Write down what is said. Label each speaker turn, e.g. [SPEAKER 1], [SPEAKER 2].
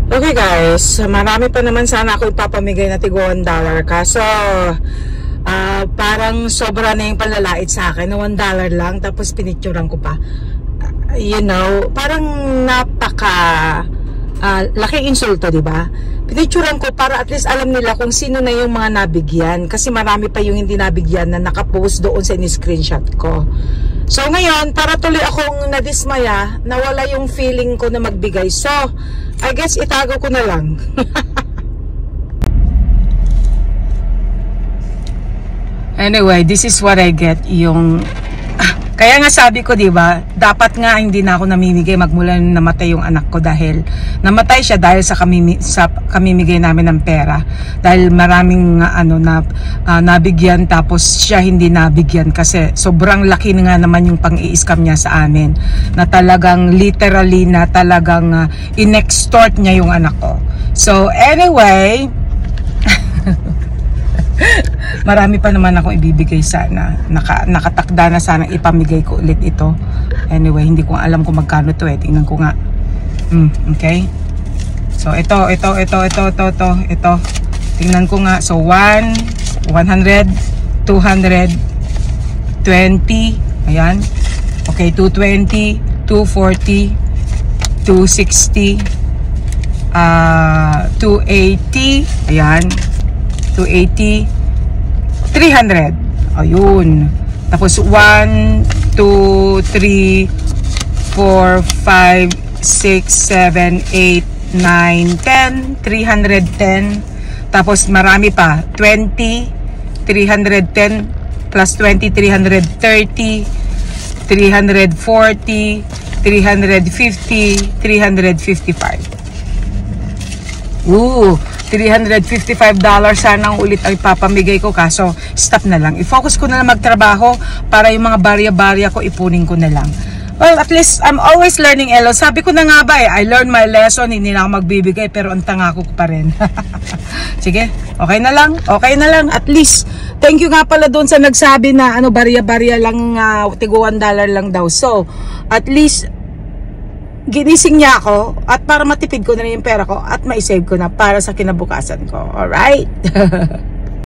[SPEAKER 1] Okay guys, marami pa naman sana ako ipapamigay na tigo $1. Kaso, parang sobra na yung panlalait sa akin na $1 lang. Tapos pinicturan ko pa. You know, parang napaka laking insulto, diba? Pinicturan ko para at least alam nila kung sino na yung mga nabigyan. Kasi marami pa yung hindi nabigyan na nakapost doon sa in-screenshot ko. So ngayon, para tuloy akong nadismaya, nawala yung feeling ko na magbigay. So, I guess itago ko na lang. Anyway, this is what I get. Kaya nga sabi ko, diba, dapat nga hindi na ako namimigay magmula nung namatay yung anak ko dahil namatay siya dahil sa kamimigay namin ng pera. Dahil maraming nabigyan tapos siya hindi nabigyan kasi sobrang laki na nga naman yung pang-i-scam niya sa amin. Na talagang literally na talagang in-extort niya yung anak ko. So anyway, marami pa naman akong ibibigay sana. Nakatakda na sana ipamigay ko ulit ito. Anyway, hindi ko alam kung magkano to eh. Tingnan ko nga. Okay. So ito. Tingnan ko nga. So 100, 200, 20. Ayan. Okay, 220, 240, 260, 280. Ayan. 280, 300. Ayun. Tapos 1, 2, 3, 4, 5, 6, 7, 8, 9, 10. 310. Tapos marami pa. 20, 310 plus 20, 330, 340, 350, 355. $355 sana ang ulit ay papamigay ko, kaso stop na lang. I-focus ko na lang magtrabaho para yung mga barya-barya ko ipunin ko na lang. Well, at least I'm always learning, Elo. Sabi ko na nga ba I learned my lesson, hindi na ako magbibigay pero ang tanga ko pa rin. Sige, okay na lang. At least, thank you nga pala doon sa nagsabi na barya-barya lang, tigo $1 lang daw. So, at least ginising niya ako at para matipid ko na yung pera ko at ma-save ko na para sa kinabukasan ko. Alright?